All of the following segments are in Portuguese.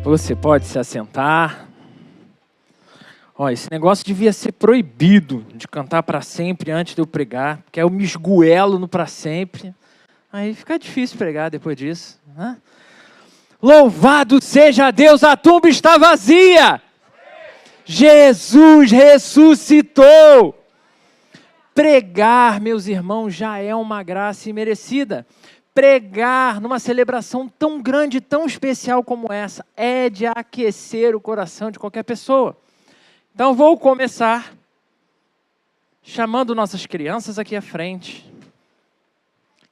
Você pode se assentar. Esse negócio devia ser proibido de cantar para sempre antes de eu pregar, porque aí eu me esgoelo no para sempre. Aí fica difícil pregar depois disso, né? Louvado seja Deus, a tumba está vazia. Jesus ressuscitou. Pregar, meus irmãos, já é uma graça imerecida. Pregar numa celebração tão grande, tão especial como essa, é de aquecer o coração de qualquer pessoa. Então vou começar chamando nossas crianças aqui à frente,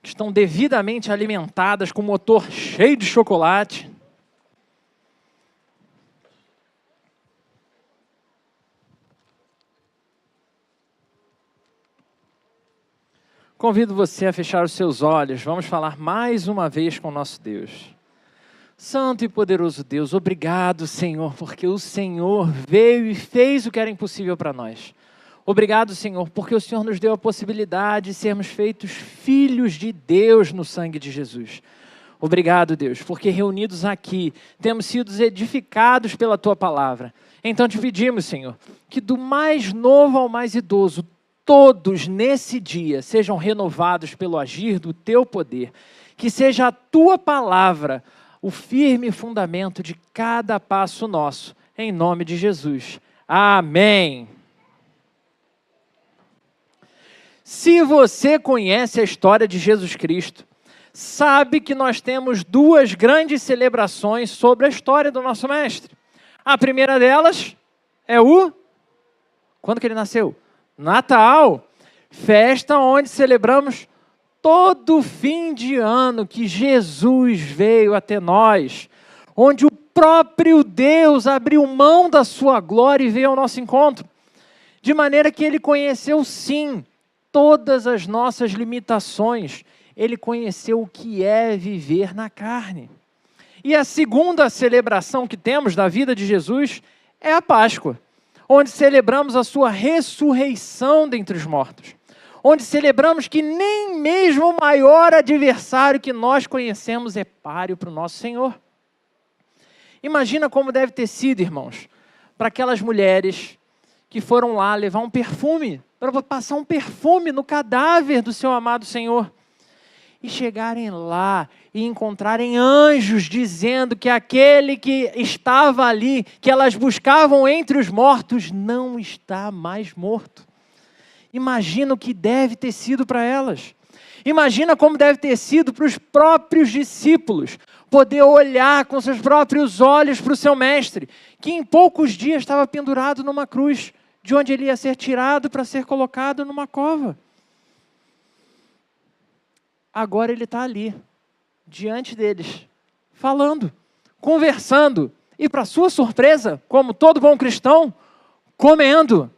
que estão devidamente alimentadas com o motor cheio de chocolate. Convido você a fechar os seus olhos. Vamos falar mais uma vez com o nosso Deus. Santo e poderoso Deus, obrigado, Senhor, porque o Senhor veio e fez o que era impossível para nós. Obrigado, Senhor, porque o Senhor nos deu a possibilidade de sermos feitos filhos de Deus no sangue de Jesus. Obrigado, Deus, porque reunidos aqui, temos sido edificados pela Tua palavra. Então te pedimos, Senhor, que do mais novo ao mais idoso, todos nesse dia sejam renovados pelo agir do Teu poder. Que seja a Tua palavra o firme fundamento de cada passo nosso, em nome de Jesus. Amém. Se você conhece a história de Jesus Cristo, sabe que nós temos duas grandes celebrações sobre a história do nosso Mestre. A primeira delas é quando que ele nasceu? Natal, festa onde celebramos todo fim de ano que Jesus veio até nós, onde o próprio Deus abriu mão da sua glória e veio ao nosso encontro, de maneira que ele conheceu sim todas as nossas limitações, ele conheceu o que é viver na carne. E a segunda celebração que temos da vida de Jesus é a Páscoa, onde celebramos a sua ressurreição dentre os mortos, onde celebramos que nem mesmo o maior adversário que nós conhecemos é páreo para o nosso Senhor. Imagina como deve ter sido, irmãos, para aquelas mulheres que foram lá levar um perfume, para passar um perfume no cadáver do seu amado Senhor, e chegarem lá e encontrarem anjos dizendo que aquele que estava ali, que elas buscavam entre os mortos, não está mais morto. Imagina o que deve ter sido para elas. Imagina como deve ter sido para os próprios discípulos poder olhar com seus próprios olhos para o seu mestre, que em poucos dias estava pendurado numa cruz, de onde ele ia ser tirado para ser colocado numa cova. Agora ele está ali, diante deles, falando, conversando e, para sua surpresa, como todo bom cristão, comendo.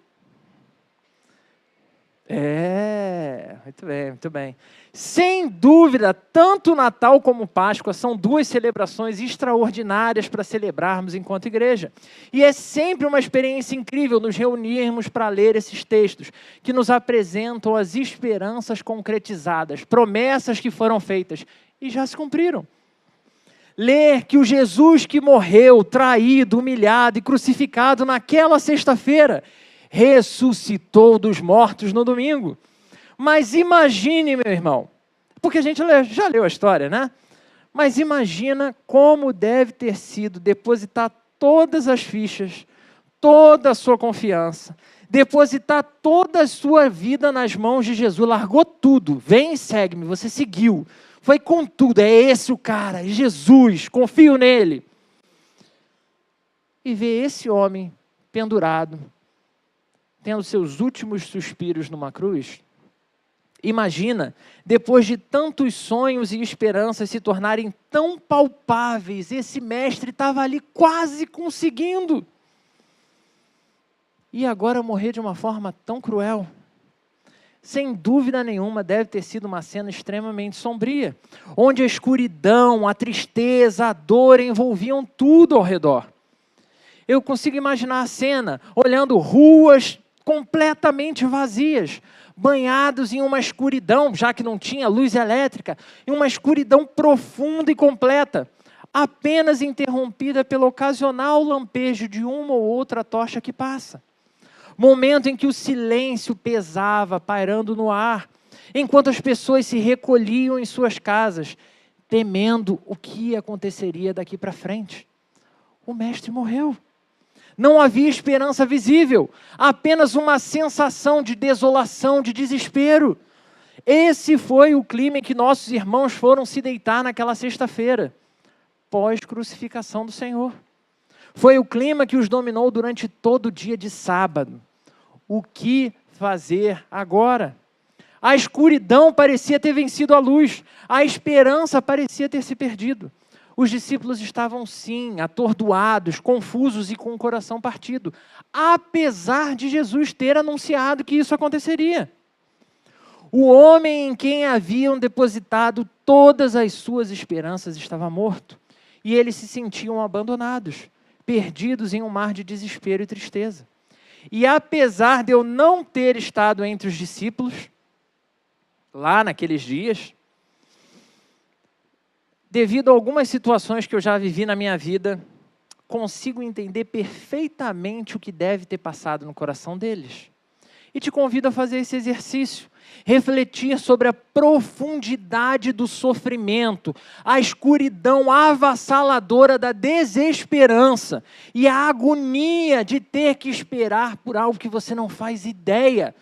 Muito bem, muito bem. Sem dúvida, tanto Natal como Páscoa são duas celebrações extraordinárias para celebrarmos enquanto igreja. E é sempre uma experiência incrível nos reunirmos para ler esses textos, que nos apresentam as esperanças concretizadas, promessas que foram feitas e já se cumpriram. Ler que o Jesus que morreu, traído, humilhado e crucificado naquela sexta-feira, ressuscitou dos mortos no domingo. Mas imagine, meu irmão, porque a gente já leu a história, né? Mas imagina como deve ter sido depositar todas as fichas, toda a sua confiança, depositar toda a sua vida nas mãos de Jesus, largou tudo, vem e segue-me, você seguiu, foi com tudo, é esse o cara, é Jesus, confio nele. E ver esse homem pendurado, tendo seus últimos suspiros numa cruz. Imagina, depois de tantos sonhos e esperanças se tornarem tão palpáveis, esse mestre estava ali quase conseguindo. E agora morrer de uma forma tão cruel. Sem dúvida nenhuma, deve ter sido uma cena extremamente sombria, onde a escuridão, a tristeza, a dor envolviam tudo ao redor. Eu consigo imaginar a cena, olhando ruas completamente vazias, banhados em uma escuridão, já que não tinha luz elétrica, em uma escuridão profunda e completa, apenas interrompida pelo ocasional lampejo de uma ou outra tocha que passa. Momento em que o silêncio pesava, pairando no ar, enquanto as pessoas se recolhiam em suas casas, temendo o que aconteceria daqui para frente. O mestre morreu. Não havia esperança visível, apenas uma sensação de desolação, de desespero. Esse foi o clima em que nossos irmãos foram se deitar naquela sexta-feira, pós-crucificação do Senhor. Foi o clima que os dominou durante todo o dia de sábado. O que fazer agora? A escuridão parecia ter vencido a luz, a esperança parecia ter se perdido. Os discípulos estavam, sim, atordoados, confusos e com o coração partido, apesar de Jesus ter anunciado que isso aconteceria. O homem em quem haviam depositado todas as suas esperanças estava morto, e eles se sentiam abandonados, perdidos em um mar de desespero e tristeza. E apesar de eu não ter estado entre os discípulos, lá naqueles dias, devido a algumas situações que eu já vivi na minha vida, consigo entender perfeitamente o que deve ter passado no coração deles. E te convido a fazer esse exercício, refletir sobre a profundidade do sofrimento, a escuridão avassaladora da desesperança e a agonia de ter que esperar por algo que você não faz ideia,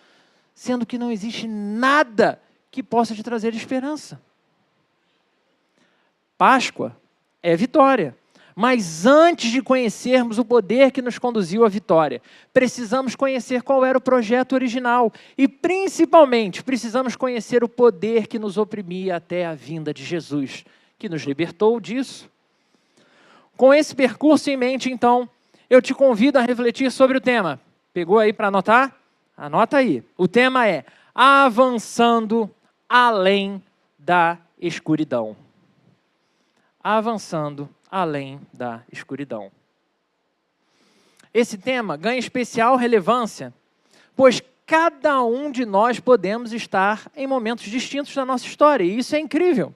sendo que não existe nada que possa te trazer esperança. Páscoa é vitória, mas antes de conhecermos o poder que nos conduziu à vitória, precisamos conhecer qual era o projeto original e, principalmente, precisamos conhecer o poder que nos oprimia até a vinda de Jesus, que nos libertou disso. Com esse percurso em mente, então, eu te convido a refletir sobre o tema. Pegou aí para anotar? Anota aí. O tema é avançando além da escuridão. Avançando além da escuridão. Esse tema ganha especial relevância, pois cada um de nós podemos estar em momentos distintos da nossa história, e isso é incrível.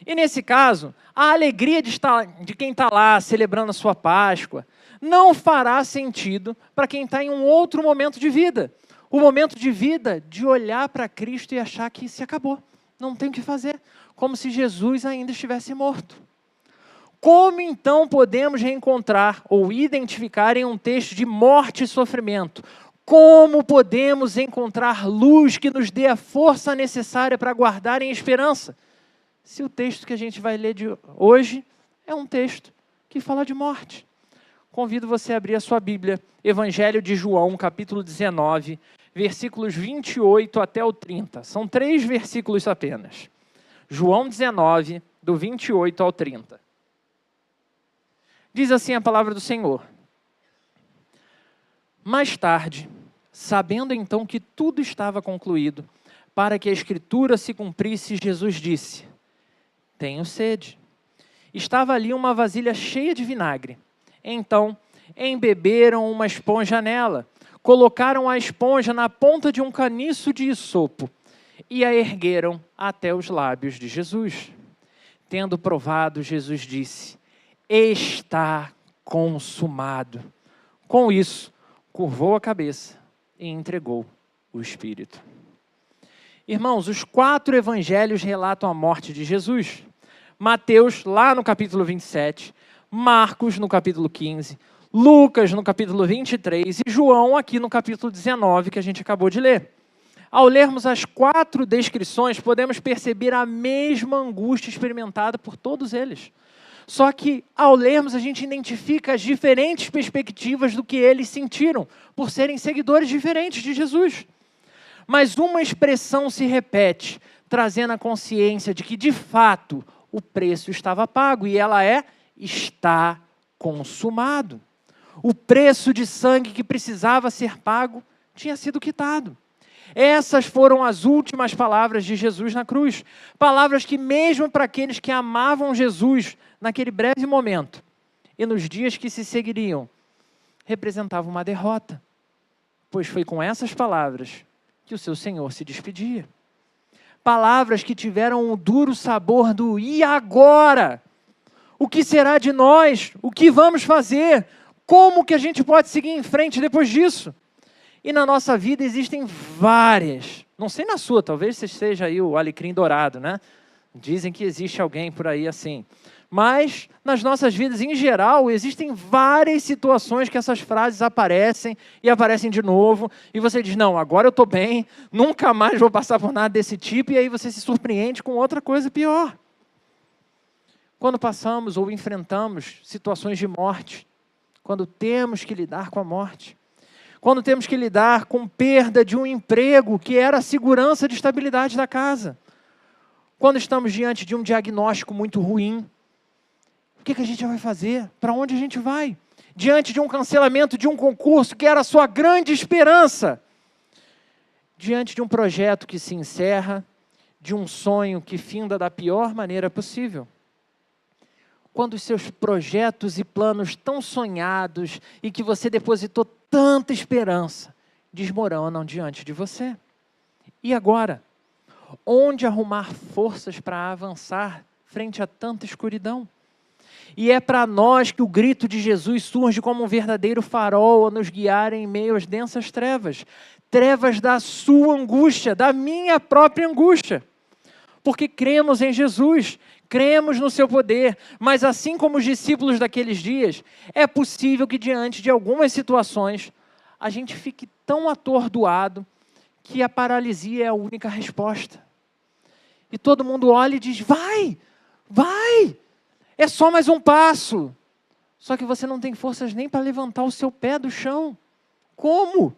E nesse caso, a alegria de quem está lá celebrando a sua Páscoa não fará sentido para quem está em um outro momento de vida. O momento de vida de olhar para Cristo e achar que se acabou, não tem o que fazer, como se Jesus ainda estivesse morto. Como então podemos reencontrar ou identificar em um texto de morte e sofrimento? Como podemos encontrar luz que nos dê a força necessária para guardar em esperança? Se o texto que a gente vai ler hoje é um texto que fala de morte. Convido você a abrir a sua Bíblia, Evangelho de João, capítulo 19, versículos 28 até o 30. São 3 versículos apenas. João 19, do 28 ao 30. Diz assim a palavra do Senhor. Mais tarde, sabendo então que tudo estava concluído, para que a Escritura se cumprisse, Jesus disse: tenho sede. Estava ali uma vasilha cheia de vinagre. Então, embeberam uma esponja nela, colocaram a esponja na ponta de um caniço de isopo e a ergueram até os lábios de Jesus. Tendo provado, Jesus disse: está consumado. Com isso, curvou a cabeça e entregou o Espírito. Irmãos, os 4 evangelhos relatam a morte de Jesus. Mateus, lá no capítulo 27, Marcos, no capítulo 15, Lucas, no capítulo 23, e João, aqui no capítulo 19, que a gente acabou de ler. Ao lermos as 4 descrições, podemos perceber a mesma angústia experimentada por todos eles. Só que, ao lermos, a gente identifica as diferentes perspectivas do que eles sentiram, por serem seguidores diferentes de Jesus. Mas uma expressão se repete, trazendo a consciência de que, de fato, o preço estava pago, e ela é: está consumado. O preço de sangue que precisava ser pago tinha sido quitado. Essas foram as últimas palavras de Jesus na cruz. Palavras que, mesmo para aqueles que amavam Jesus naquele breve momento e nos dias que se seguiriam, representavam uma derrota. Pois foi com essas palavras que o seu Senhor se despedia. Palavras que tiveram um duro sabor do "e agora?". O que será de nós? O que vamos fazer? Como que a gente pode seguir em frente depois disso? E na nossa vida existem várias, não sei na sua, talvez você seja aí o alecrim dourado, né? Dizem que existe alguém por aí assim. Mas nas nossas vidas, em geral, existem várias situações que essas frases aparecem e aparecem de novo. E você diz, não, agora eu estou bem, nunca mais vou passar por nada desse tipo. E aí você se surpreende com outra coisa pior. Quando passamos ou enfrentamos situações de morte, quando temos que lidar com a morte, quando temos que lidar com perda de um emprego que era a segurança de estabilidade da casa, quando estamos diante de um diagnóstico muito ruim, o que a gente vai fazer? Para onde a gente vai? Diante de um cancelamento de um concurso que era a sua grande esperança, diante de um projeto que se encerra, de um sonho que finda da pior maneira possível. Quando os seus projetos e planos tão sonhados e que você depositou tanta esperança, desmoronam diante de você. E agora? Onde arrumar forças para avançar frente a tanta escuridão? E é para nós que o grito de Jesus surge como um verdadeiro farol a nos guiar em meio às densas trevas. Trevas da sua angústia, da minha própria angústia. Porque cremos em Jesus, cremos no seu poder, mas assim como os discípulos daqueles dias, é possível que diante de algumas situações, a gente fique tão atordoado que a paralisia é a única resposta. E todo mundo olha e diz, vai, é só mais um passo. Só que você não tem forças nem para levantar o seu pé do chão. Como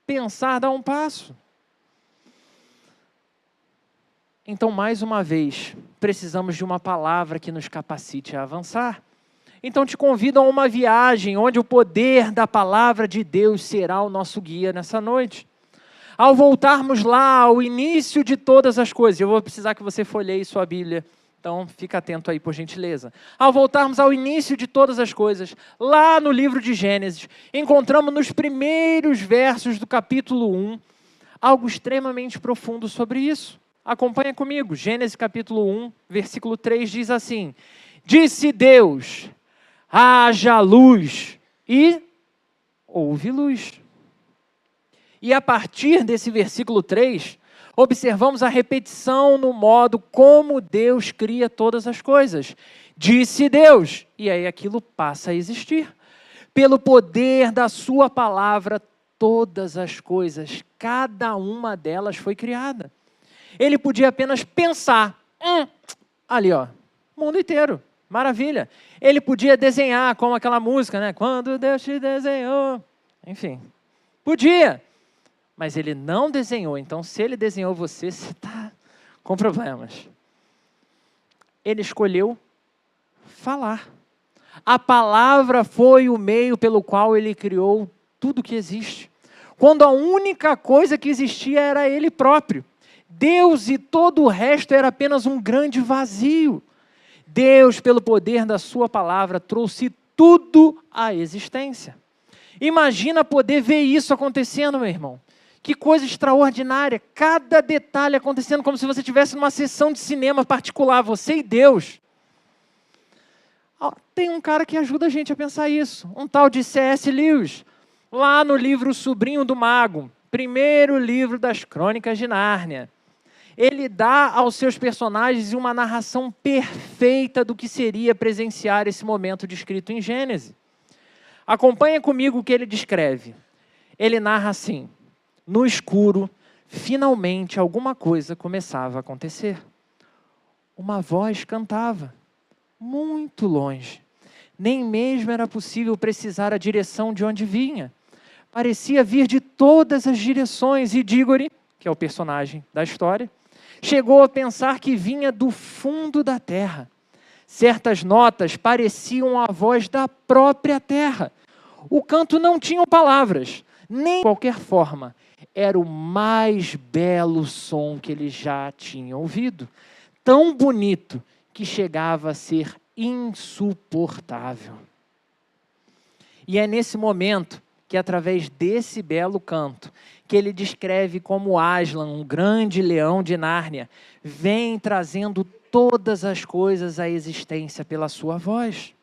pensar dar um passo? Então, mais uma vez, precisamos de uma palavra que nos capacite a avançar. Então, te convido a uma viagem onde o poder da palavra de Deus será o nosso guia nessa noite. Ao voltarmos lá ao início de todas as coisas, eu vou precisar que você folheie sua Bíblia, então fica atento aí, por gentileza. Ao voltarmos ao início de todas as coisas, lá no livro de Gênesis, encontramos nos primeiros versos do capítulo 1, algo extremamente profundo sobre isso. Acompanha comigo, Gênesis capítulo 1, versículo 3 diz assim, disse Deus, haja luz, e houve luz. E a partir desse versículo 3, observamos a repetição no modo como Deus cria todas as coisas. Disse Deus, e aí aquilo passa a existir. Pelo poder da sua palavra, todas as coisas, cada uma delas foi criada. Ele podia apenas pensar, ali ó, mundo inteiro, maravilha. Ele podia desenhar, como aquela música, né? Quando Deus te desenhou, enfim, podia. Mas ele não desenhou, então se ele desenhou você, você está com problemas. Ele escolheu falar. A palavra foi o meio pelo qual ele criou tudo que existe. Quando a única coisa que existia era ele próprio. Deus e todo o resto era apenas um grande vazio. Deus, pelo poder da sua palavra, trouxe tudo à existência. Imagina poder ver isso acontecendo, meu irmão. Que coisa extraordinária, cada detalhe acontecendo como se você estivesse numa sessão de cinema particular, você e Deus. Tem um cara que ajuda a gente a pensar isso, um tal de C.S. Lewis, lá no livro O Sobrinho do Mago, primeiro livro das Crônicas de Nárnia. Ele dá aos seus personagens uma narração perfeita do que seria presenciar esse momento descrito em Gênesis. Acompanha comigo o que ele descreve. Ele narra assim: no escuro, finalmente alguma coisa começava a acontecer. Uma voz cantava, muito longe. Nem mesmo era possível precisar a direção de onde vinha. Parecia vir de todas as direções e Dígore, que é o personagem da história, chegou a pensar que vinha do fundo da terra. Certas notas pareciam a voz da própria terra. O canto não tinha palavras, nem de qualquer forma. Era o mais belo som que ele já tinha ouvido. Tão bonito que chegava a ser insuportável. E é nesse momento que através desse belo canto, que ele descreve como Aslan, um grande leão de Nárnia, vem trazendo todas as coisas à existência pela sua voz.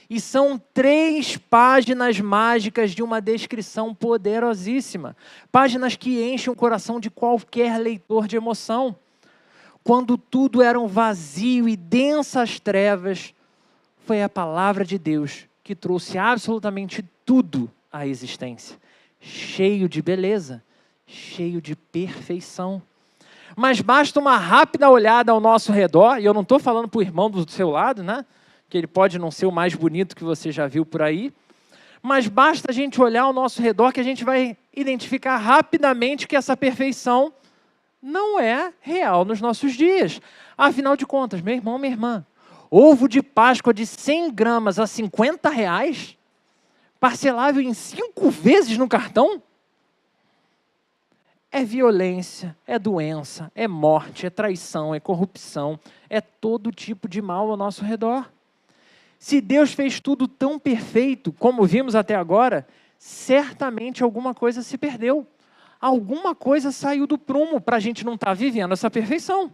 E são 3 páginas mágicas de uma descrição poderosíssima. Páginas que enchem o coração de qualquer leitor de emoção. Quando tudo era um vazio e densas trevas, foi a palavra de Deus que trouxe absolutamente tudo à existência. Cheio de beleza, cheio de perfeição. Mas basta uma rápida olhada ao nosso redor, e eu não estou falando para o irmão do seu lado, né? Que ele pode não ser o mais bonito que você já viu por aí, mas basta a gente olhar ao nosso redor que a gente vai identificar rapidamente que essa perfeição não é real nos nossos dias. Afinal de contas, meu irmão, minha irmã, ovo de Páscoa de 100 gramas a R$50, parcelável em 5 vezes no cartão? É violência, é doença, é morte, é traição, é corrupção, é todo tipo de mal ao nosso redor. Se Deus fez tudo tão perfeito, como vimos até agora, certamente alguma coisa se perdeu. Alguma coisa saiu do prumo para a gente não estar vivendo essa perfeição.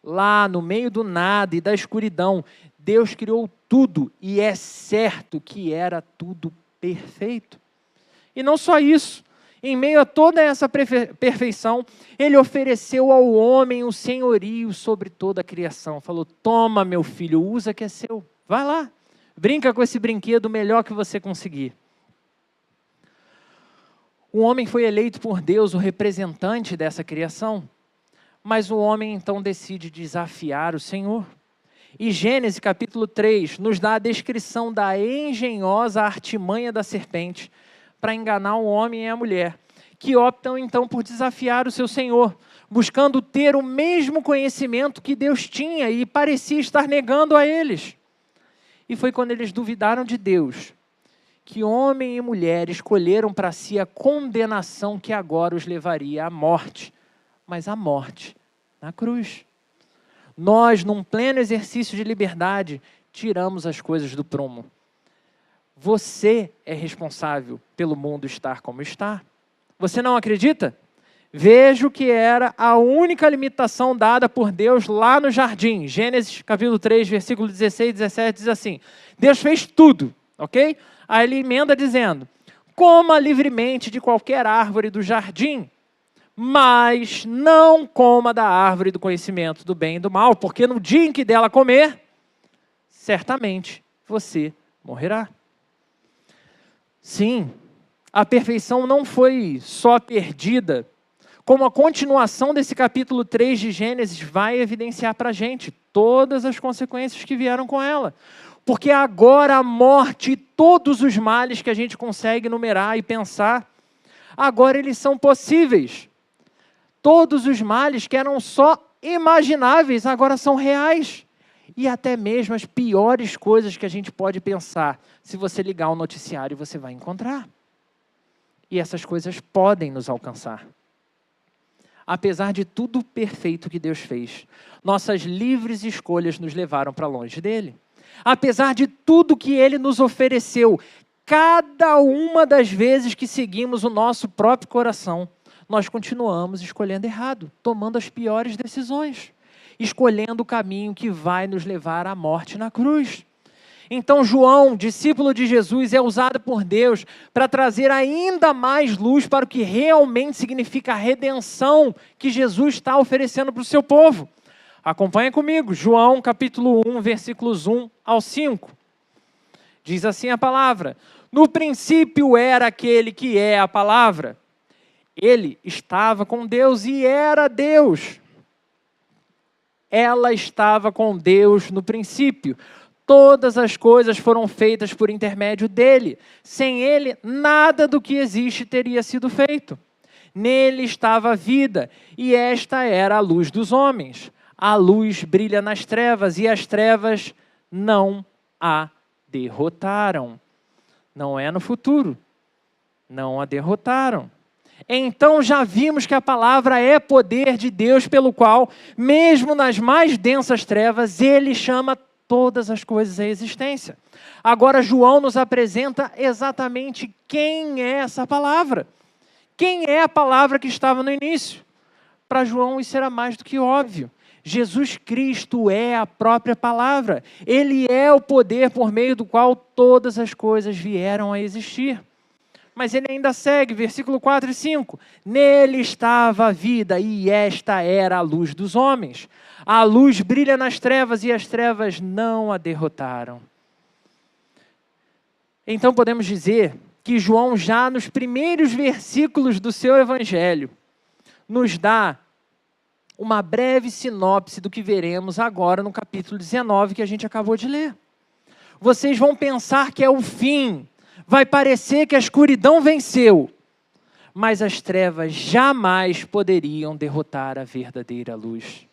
Lá no meio do nada e da escuridão, Deus criou tudo e é certo que era tudo perfeito. E não só isso, em meio a toda essa perfeição, Ele ofereceu ao homem o senhorio sobre toda a criação. Falou, toma meu filho, usa que é seu. Vai lá, brinca com esse brinquedo melhor que você conseguir. O homem foi eleito por Deus, o representante dessa criação, mas o homem então decide desafiar o Senhor. E Gênesis capítulo 3 nos dá a descrição da engenhosa artimanha da serpente para enganar o homem e a mulher, que optam então por desafiar o seu Senhor, buscando ter o mesmo conhecimento que Deus tinha e parecia estar negando a eles. E foi quando eles duvidaram de Deus, que homem e mulher escolheram para si a condenação que agora os levaria à morte, mas à morte na cruz. Nós, num pleno exercício de liberdade, tiramos as coisas do prumo. Você é responsável pelo mundo estar como está. Você não acredita? Veja o que era a única limitação dada por Deus lá no jardim. Gênesis capítulo 3, versículo 16 e 17 diz assim, Deus fez tudo, ok? Aí ele emenda dizendo, coma livremente de qualquer árvore do jardim, mas não coma da árvore do conhecimento do bem e do mal, porque no dia em que dela comer, certamente você morrerá. Sim, a perfeição não foi só perdida, como a continuação desse capítulo 3 de Gênesis vai evidenciar para a gente todas as consequências que vieram com ela. Porque agora a morte e todos os males que a gente consegue numerar e pensar, agora eles são possíveis. Todos os males que eram só imagináveis, agora são reais. E até mesmo as piores coisas que a gente pode pensar, se você ligar o noticiário, você vai encontrar. E essas coisas podem nos alcançar. Apesar de tudo perfeito que Deus fez, nossas livres escolhas nos levaram para longe dele. Apesar de tudo que ele nos ofereceu, cada uma das vezes que seguimos o nosso próprio coração, nós continuamos escolhendo errado, tomando as piores decisões, escolhendo o caminho que vai nos levar à morte na cruz. Então João, discípulo de Jesus, é usado por Deus para trazer ainda mais luz para o que realmente significa a redenção que Jesus está oferecendo para o seu povo. Acompanha comigo, João capítulo 1, versículos 1 ao 5. Diz assim a palavra, no princípio era aquele que é a palavra. Ele estava com Deus e era Deus. Ela estava com Deus no princípio. Todas as coisas foram feitas por intermédio dele. Sem ele, nada do que existe teria sido feito. Nele estava a vida, e esta era a luz dos homens. A luz brilha nas trevas, e as trevas não a derrotaram. Não é no futuro. Não a derrotaram. Então já vimos que a palavra é poder de Deus, pelo qual, mesmo nas mais densas trevas, ele chama todas as coisas à existência. Agora João nos apresenta exatamente quem é essa palavra. Quem é a palavra que estava no início? Para João isso era mais do que óbvio. Jesus Cristo é a própria palavra. Ele é o poder por meio do qual todas as coisas vieram a existir. Mas ele ainda segue, versículo 4 e 5. Nele estava a vida e esta era a luz dos homens. A luz brilha nas trevas e as trevas não a derrotaram. Então podemos dizer que João já nos primeiros versículos do seu evangelho nos dá uma breve sinopse do que veremos agora no capítulo 19 que a gente acabou de ler. Vocês vão pensar que é o fim. Vai parecer que a escuridão venceu, mas as trevas jamais poderiam derrotar a verdadeira luz.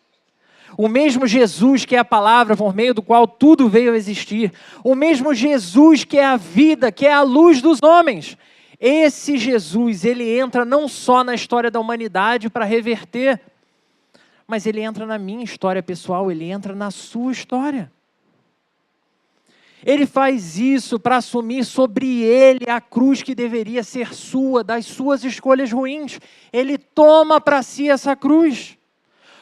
O mesmo Jesus que é a palavra por meio do qual tudo veio a existir, o mesmo Jesus que é a vida, que é a luz dos homens, esse Jesus, ele entra não só na história da humanidade para reverter, mas ele entra na minha história pessoal, ele entra na sua história. Ele faz isso para assumir sobre ele a cruz que deveria ser sua, das suas escolhas ruins. Ele toma para si essa cruz.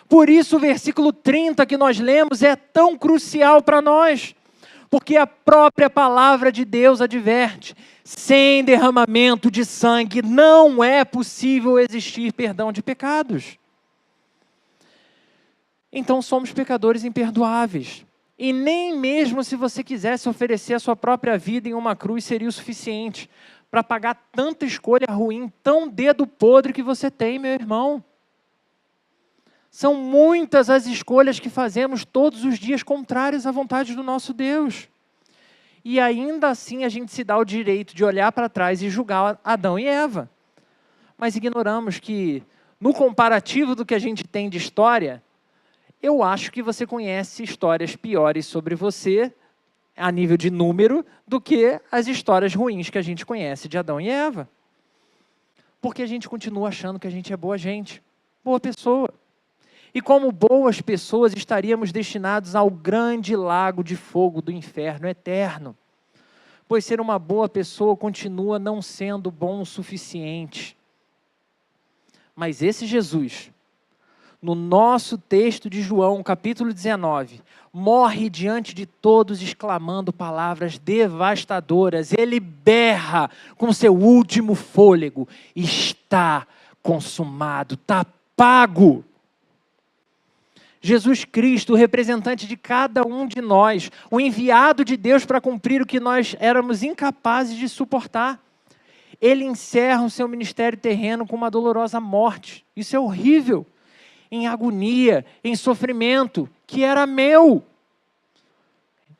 Por isso o versículo 30 que nós lemos é tão crucial para nós. Porque a própria palavra de Deus adverte: sem derramamento de sangue não é possível existir perdão de pecados. Então somos pecadores imperdoáveis. E nem mesmo se você quisesse oferecer a sua própria vida em uma cruz seria o suficiente para pagar tanta escolha ruim, tão dedo podre que você tem, meu irmão. São muitas as escolhas que fazemos todos os dias contrárias à vontade do nosso Deus. E ainda assim a gente se dá o direito de olhar para trás e julgar Adão e Eva. Mas ignoramos que, no comparativo do que a gente tem de história, eu acho que você conhece histórias piores sobre você, a nível de número, do que as histórias ruins que a gente conhece de Adão e Eva. Porque a gente continua achando que a gente é boa gente, boa pessoa. E como boas pessoas estaríamos destinados ao grande lago de fogo do inferno eterno. Pois ser uma boa pessoa continua não sendo bom o suficiente. Mas esse Jesus, no nosso texto de João, capítulo 19, morre diante de todos exclamando palavras devastadoras. Ele berra com seu último fôlego: está consumado, está pago. Jesus Cristo, o representante de cada um de nós, o enviado de Deus para cumprir o que nós éramos incapazes de suportar. Ele encerra o seu ministério terreno com uma dolorosa morte. Isso é horrível. Em agonia, em sofrimento, que era meu.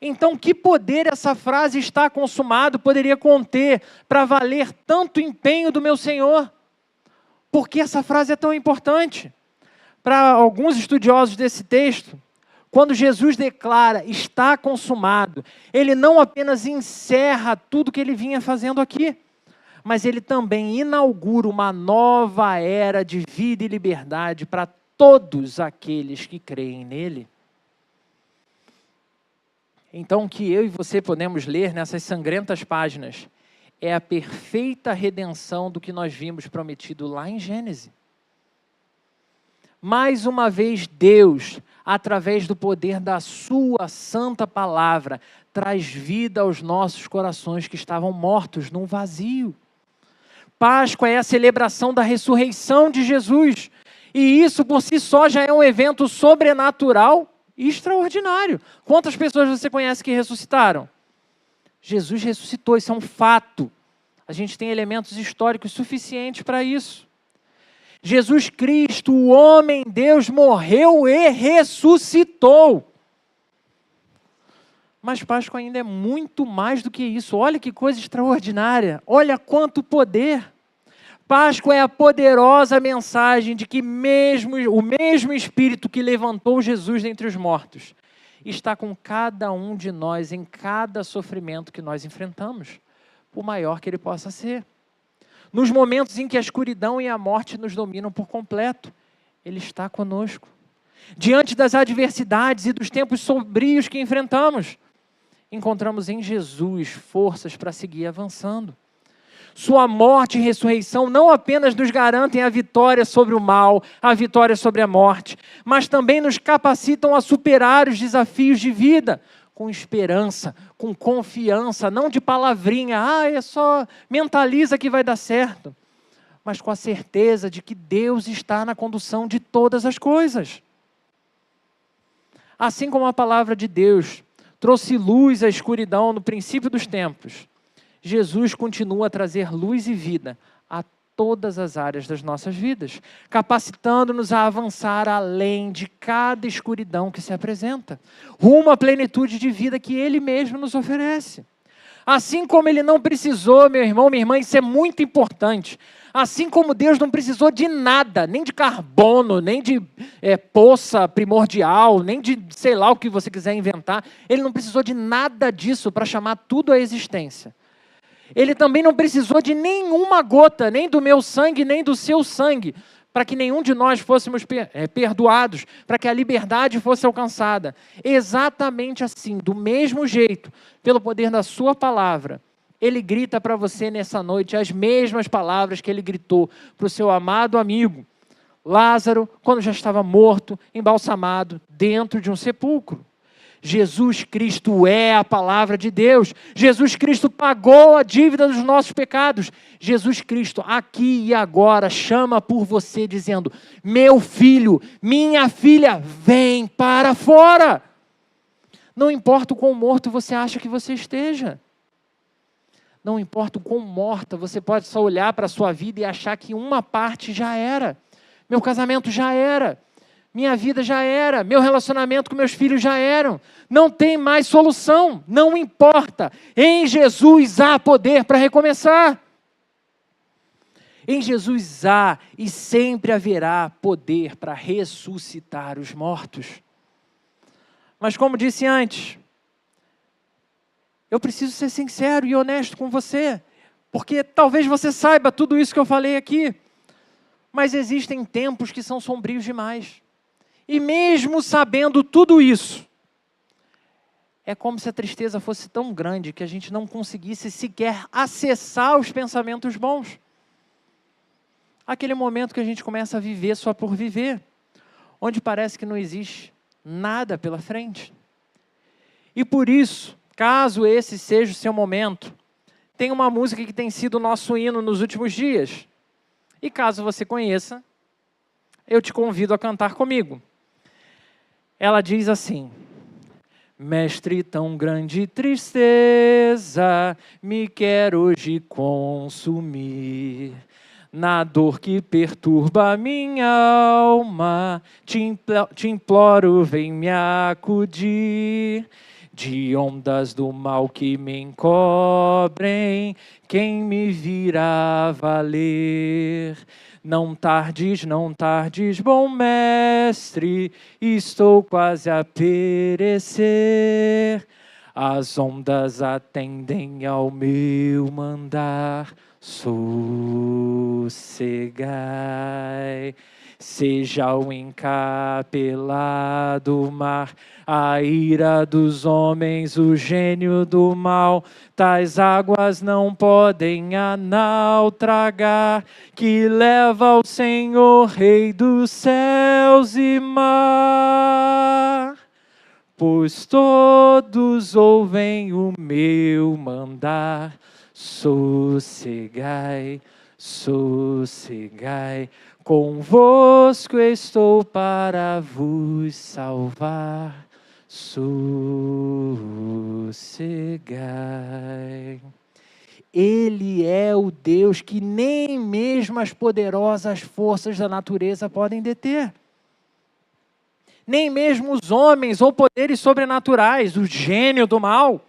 Então, que poder essa frase "está consumado" poderia conter para valer tanto empenho do meu Senhor? Por que essa frase é tão importante? Para alguns estudiosos desse texto, quando Jesus declara "está consumado", ele não apenas encerra tudo que ele vinha fazendo aqui, mas ele também inaugura uma nova era de vida e liberdade para todos aqueles que creem nele. Então, o que eu e você podemos ler nessas sangrentas páginas é a perfeita redenção do que nós vimos prometido lá em Gênesis. Mais uma vez, Deus, através do poder da sua santa palavra, traz vida aos nossos corações que estavam mortos num vazio. Páscoa é a celebração da ressurreição de Jesus. E isso por si só já é um evento sobrenatural e extraordinário. Quantas pessoas você conhece que ressuscitaram? Jesus ressuscitou, isso é um fato. A gente tem elementos históricos suficientes para isso. Jesus Cristo, o homem Deus, morreu e ressuscitou. Mas Páscoa ainda é muito mais do que isso. Olha que coisa extraordinária. Olha quanto poder. Páscoa é a poderosa mensagem de que o mesmo Espírito que levantou Jesus dentre os mortos está com cada um de nós em cada sofrimento que nós enfrentamos, por maior que ele possa ser. Nos momentos em que a escuridão e a morte nos dominam por completo, ele está conosco. Diante das adversidades e dos tempos sombrios que enfrentamos, encontramos em Jesus forças para seguir avançando. Sua morte e ressurreição não apenas nos garantem a vitória sobre o mal, a vitória sobre a morte, mas também nos capacitam a superar os desafios de vida, com esperança, com confiança, não de palavrinha, é só mentaliza que vai dar certo, mas com a certeza de que Deus está na condução de todas as coisas. Assim como a palavra de Deus trouxe luz à escuridão no princípio dos tempos, Jesus continua a trazer luz e vida a todas as áreas das nossas vidas, capacitando-nos a avançar além de cada escuridão que se apresenta, rumo à plenitude de vida que Ele mesmo nos oferece. Assim como Ele não precisou, meu irmão, minha irmã, isso é muito importante, assim como Deus não precisou de nada, nem de carbono, nem de poça primordial, nem de sei lá o que você quiser inventar, Ele não precisou de nada disso para chamar tudo à existência. Ele também não precisou de nenhuma gota, nem do meu sangue, nem do seu sangue, para que nenhum de nós fôssemos perdoados, para que a liberdade fosse alcançada. Exatamente assim, do mesmo jeito, pelo poder da sua palavra, Ele grita para você nessa noite as mesmas palavras que Ele gritou para o seu amado amigo Lázaro, quando já estava morto, embalsamado, dentro de um sepulcro. Jesus Cristo é a palavra de Deus. Jesus Cristo pagou a dívida dos nossos pecados. Jesus Cristo, aqui e agora, chama por você dizendo: meu filho, minha filha, vem para fora. Não importa o quão morto você acha que você esteja. Não importa o quão morta, você pode só olhar para a sua vida e achar que uma parte já era. Meu casamento já era. Minha vida já era, meu relacionamento com meus filhos já eram. Não tem mais solução, não importa. Em Jesus há poder para recomeçar. Em Jesus há e sempre haverá poder para ressuscitar os mortos. Mas como disse antes, eu preciso ser sincero e honesto com você, porque talvez você saiba tudo isso que eu falei aqui, mas existem tempos que são sombrios demais. E mesmo sabendo tudo isso, é como se a tristeza fosse tão grande que a gente não conseguisse sequer acessar os pensamentos bons. Aquele momento que a gente começa a viver só por viver, onde parece que não existe nada pela frente. E por isso, caso esse seja o seu momento, tem uma música que tem sido o nosso hino nos últimos dias. E caso você conheça, eu te convido a cantar comigo. Ela diz assim: mestre, tão grande tristeza me quer hoje consumir. Na dor que perturba minha alma, te imploro, vem me acudir. De ondas do mal que me encobrem, quem me virá valer? Não tardes, bom mestre, estou quase a perecer. As ondas atendem ao meu mandar, sossegai. Seja o encapelado mar, a ira dos homens, o gênio do mal, tais águas não podem a nau tragar, que leva ao Senhor, Rei dos céus e mar. Pois todos ouvem o meu mandar, sossegai, sossegai. Convosco estou para vos salvar, sossegai. Ele é o Deus que nem mesmo as poderosas forças da natureza podem deter. Nem mesmo os homens ou poderes sobrenaturais, o gênio do mal.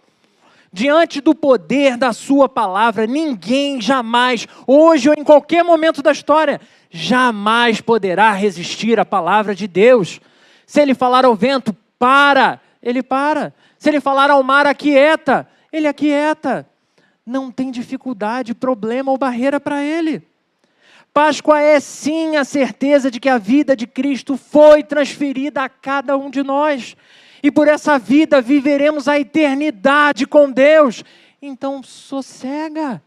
Diante do poder da sua palavra, ninguém jamais, hoje ou em qualquer momento da história, jamais poderá resistir à palavra de Deus. Se Ele falar ao vento, para, Ele para. Se Ele falar ao mar, aquieta, Ele aquieta. Não tem dificuldade, problema ou barreira para Ele. Páscoa é sim a certeza de que a vida de Cristo foi transferida a cada um de nós. E por essa vida viveremos a eternidade com Deus. Então sossega.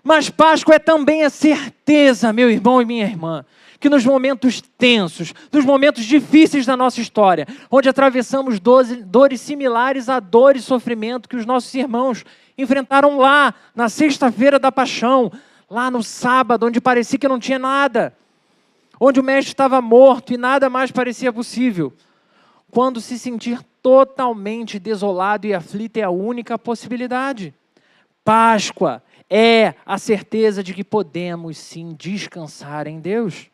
Mas Páscoa é também a certeza, meu irmão e minha irmã, que nos momentos tensos, nos momentos difíceis da nossa história, onde atravessamos dores similares à dor e sofrimento que os nossos irmãos enfrentaram lá, na sexta-feira da paixão, lá no sábado, onde parecia que não tinha nada, onde o mestre estava morto e nada mais parecia possível. Quando se sentir totalmente desolado e aflito é a única possibilidade. Páscoa é a certeza de que podemos sim descansar em Deus,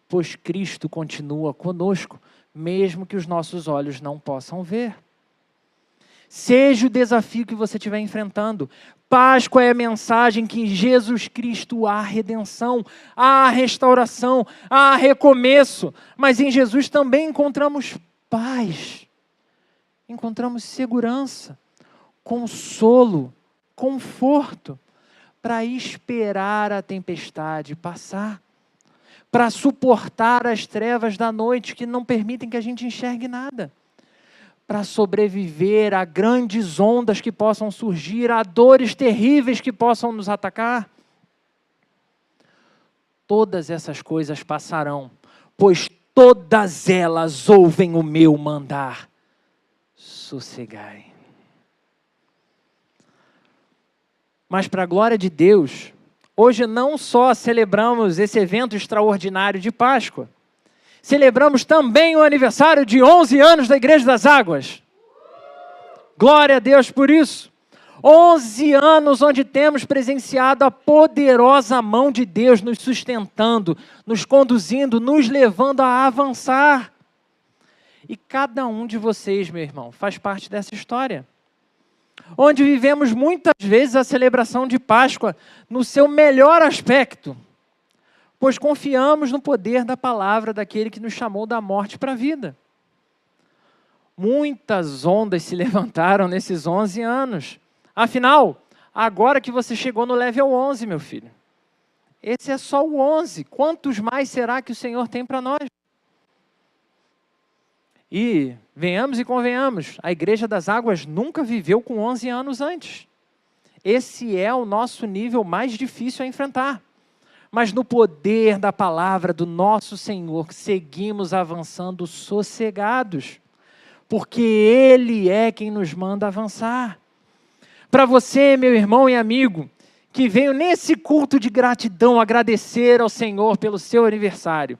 pois Cristo continua conosco, mesmo que os nossos olhos não possam ver. Seja o desafio que você estiver enfrentando, Páscoa é a mensagem que em Jesus Cristo há redenção, há restauração, há recomeço, mas em Jesus também encontramos paz, encontramos segurança, consolo, conforto, para esperar a tempestade passar, para suportar as trevas da noite que não permitem que a gente enxergue nada, para sobreviver a grandes ondas que possam surgir, a dores terríveis que possam nos atacar. Todas essas coisas passarão, pois todas elas ouvem o meu mandar. Sossegai. Mas para a glória de Deus, hoje não só celebramos esse evento extraordinário de Páscoa, celebramos também o aniversário de 11 anos da Igreja das Águas. Glória a Deus por isso. 11 anos onde temos presenciado a poderosa mão de Deus nos sustentando, nos conduzindo, nos levando a avançar. E cada um de vocês, meu irmão, faz parte dessa história. Onde vivemos muitas vezes a celebração de Páscoa no seu melhor aspecto, pois confiamos no poder da palavra daquele que nos chamou da morte para a vida. Muitas ondas se levantaram nesses 11 anos. Afinal, agora que você chegou no level 11, meu filho, esse é só o 11. Quantos mais será que o Senhor tem para nós? E venhamos e convenhamos, a Igreja das Águas nunca viveu com 11 anos antes. Esse é o nosso nível mais difícil a enfrentar. Mas no poder da palavra do nosso Senhor, seguimos avançando sossegados, porque Ele é quem nos manda avançar. Para você, meu irmão e amigo, que veio nesse culto de gratidão agradecer ao Senhor pelo seu aniversário,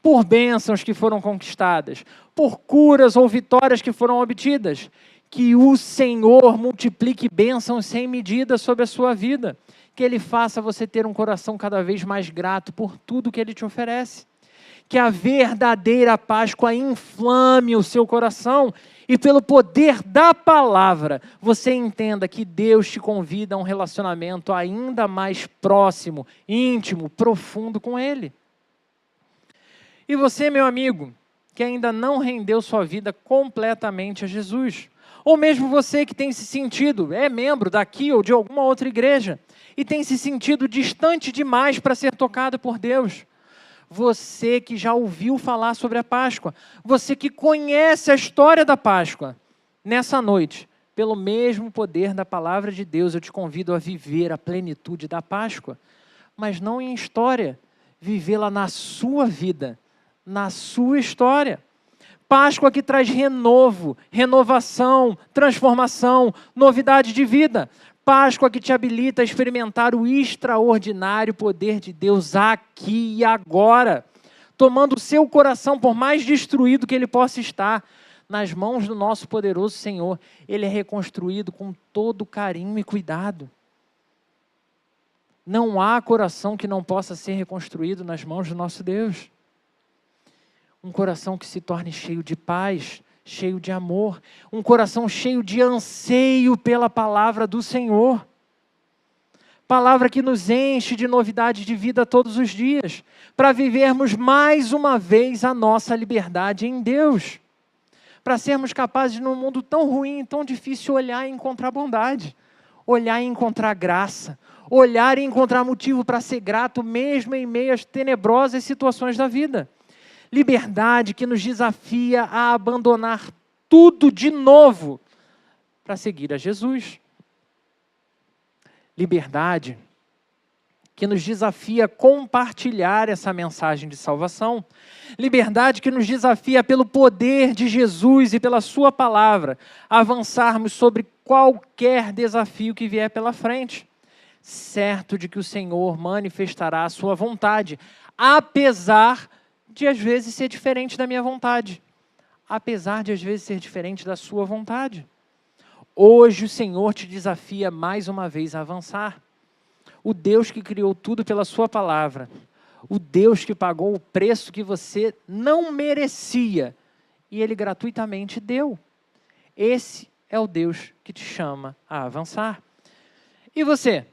por bênçãos que foram conquistadas, por curas ou vitórias que foram obtidas, que o Senhor multiplique bênçãos sem medida sobre a sua vida, que Ele faça você ter um coração cada vez mais grato por tudo que Ele te oferece, que a verdadeira Páscoa inflame o seu coração e pelo poder da palavra, você entenda que Deus te convida a um relacionamento ainda mais próximo, íntimo, profundo com Ele. E você, meu amigo, que ainda não rendeu sua vida completamente a Jesus, ou mesmo você que tem se sentido, é membro daqui ou de alguma outra igreja, e tem se sentido distante demais para ser tocado por Deus, você que já ouviu falar sobre a Páscoa, você que conhece a história da Páscoa, nessa noite, pelo mesmo poder da palavra de Deus, eu te convido a viver a plenitude da Páscoa, mas não em história, vivê-la na sua vida, na sua história. Páscoa que traz renovo, renovação, transformação, novidade de vida. Páscoa que te habilita a experimentar o extraordinário poder de Deus aqui e agora, tomando o seu coração, por mais destruído que ele possa estar, nas mãos do nosso poderoso Senhor, ele é reconstruído com todo carinho e cuidado. Não há coração que não possa ser reconstruído nas mãos do nosso Deus. Um coração que se torne cheio de paz, cheio de amor, um coração cheio de anseio pela palavra do Senhor. Palavra que nos enche de novidade de vida todos os dias, para vivermos mais uma vez a nossa liberdade em Deus. Para sermos capazes, num mundo tão ruim, tão difícil, olhar e encontrar bondade. olhar e encontrar graça, olhar e encontrar motivo para ser grato mesmo em meio às tenebrosas situações da vida. Liberdade que nos desafia a abandonar tudo de novo para seguir a Jesus. Liberdade que nos desafia a compartilhar essa mensagem de salvação. Liberdade que nos desafia, pelo poder de Jesus e pela sua palavra, a avançarmos sobre qualquer desafio que vier pela frente, certo de que o Senhor manifestará a sua vontade, apesar de às vezes ser diferente da minha vontade, apesar de às vezes ser diferente da sua vontade. Hoje o Senhor te desafia mais uma vez a avançar. O Deus que criou tudo pela sua palavra, o Deus que pagou o preço que você não merecia e Ele gratuitamente deu. Esse é o Deus que te chama a avançar. E você?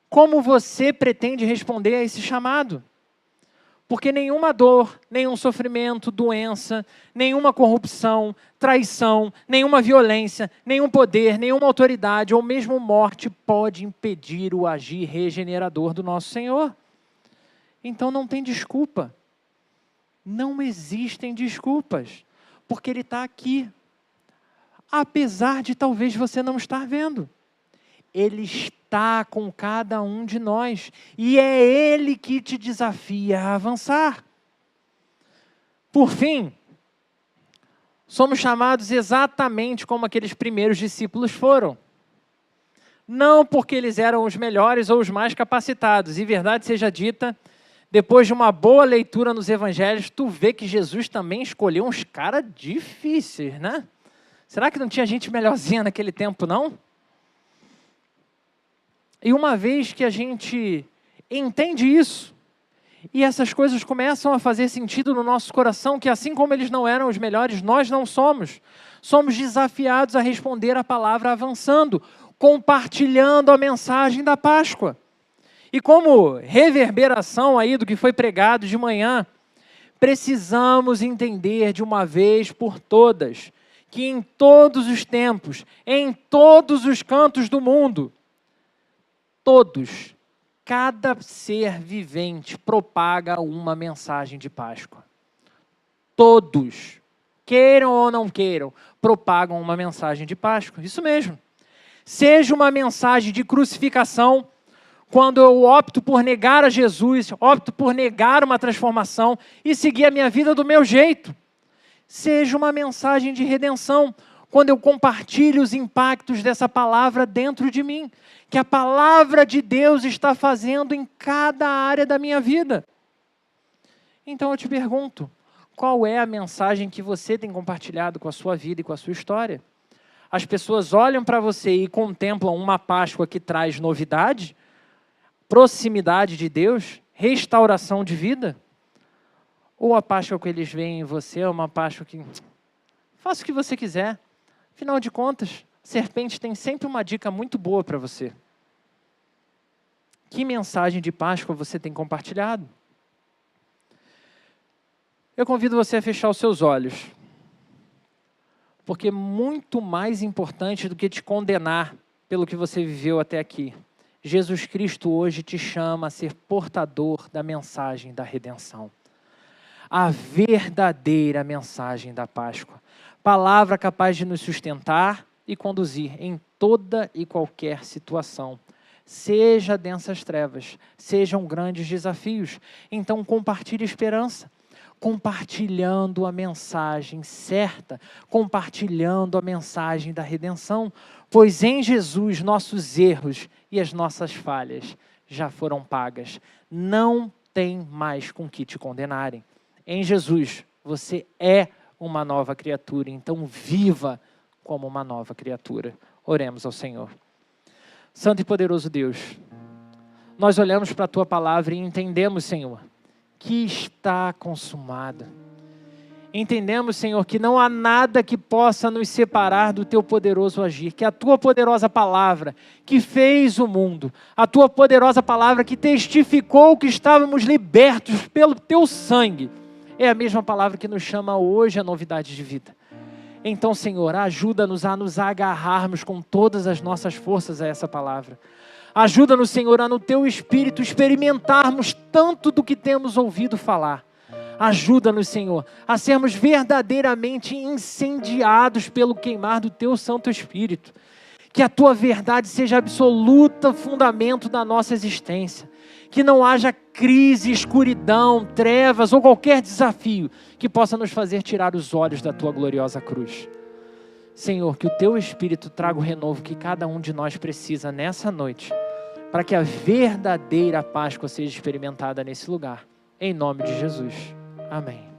Como você pretende responder a esse chamado? Porque nenhuma dor, nenhum sofrimento, doença, nenhuma corrupção, traição, nenhuma violência, nenhum poder, nenhuma autoridade ou mesmo morte pode impedir o agir regenerador do nosso Senhor. Então não tem desculpa. Não existem desculpas, porque Ele está aqui. Apesar de talvez você não estar vendo. Ele está com cada um de nós. E é Ele que te desafia a avançar. Por fim, somos chamados exatamente como aqueles primeiros discípulos foram. Não porque eles eram os melhores ou os mais capacitados. E verdade seja dita, depois de uma boa leitura nos evangelhos, tu vê que Jesus também escolheu uns caras difíceis, né? Será que não tinha gente melhorzinha naquele tempo, não? E uma vez que a gente entende isso, e essas coisas começam a fazer sentido no nosso coração, que assim como eles não eram os melhores, nós não somos. Somos desafiados a responder a palavra avançando, compartilhando a mensagem da Páscoa. E como reverberação aí do que foi pregado de manhã, precisamos entender de uma vez por todas que em todos os tempos, em todos os cantos do mundo, todos, cada ser vivente propaga uma mensagem de Páscoa. Todos, queiram ou não queiram, propagam uma mensagem de Páscoa. Isso mesmo. Seja uma mensagem de crucificação, quando eu opto por negar a Jesus, opto por negar uma transformação e seguir a minha vida do meu jeito. Seja uma mensagem de redenção, quando eu compartilho os impactos dessa palavra dentro de mim, que a palavra de Deus está fazendo em cada área da minha vida. Então eu te pergunto, qual é a mensagem que você tem compartilhado com a sua vida e com a sua história? As pessoas olham para você e contemplam uma Páscoa que traz novidade, proximidade de Deus, restauração de vida? Ou a Páscoa que eles veem em você é uma Páscoa que faça o que você quiser. Afinal de contas, a serpente tem sempre uma dica muito boa para você. Que mensagem de Páscoa você tem compartilhado? Eu convido você a fechar os seus olhos. Porque muito mais importante do que te condenar pelo que você viveu até aqui, Jesus Cristo hoje te chama a ser portador da mensagem da redenção. A verdadeira mensagem da Páscoa. Palavra capaz de nos sustentar e conduzir em toda e qualquer situação. Seja densas trevas, sejam grandes desafios. Então compartilhe esperança. Compartilhando a mensagem certa, compartilhando a mensagem da redenção, pois em Jesus nossos erros e as nossas falhas já foram pagas. Não tem mais com que te condenarem. Em Jesus você é uma nova criatura, então viva como uma nova criatura. Oremos ao Senhor. Santo e poderoso Deus, nós olhamos para a Tua palavra e entendemos, Senhor, que está consumado. Entendemos, Senhor, que não há nada que possa nos separar do Teu poderoso agir, que a Tua poderosa palavra que fez o mundo, a Tua poderosa palavra que testificou que estávamos libertos pelo Teu sangue, é a mesma palavra que nos chama hoje à novidade de vida. Então, Senhor, ajuda-nos a nos agarrarmos com todas as nossas forças a essa palavra. Ajuda-nos, Senhor, a no Teu Espírito experimentarmos tanto do que temos ouvido falar. Ajuda-nos, Senhor, a sermos verdadeiramente incendiados pelo queimar do Teu Santo Espírito. Que a Tua verdade seja absoluto fundamento da nossa existência. Que não haja crise, escuridão, trevas ou qualquer desafio que possa nos fazer tirar os olhos da Tua gloriosa cruz. Senhor, que o Teu Espírito traga o renovo que cada um de nós precisa nessa noite, para que a verdadeira Páscoa seja experimentada nesse lugar. Em nome de Jesus. Amém.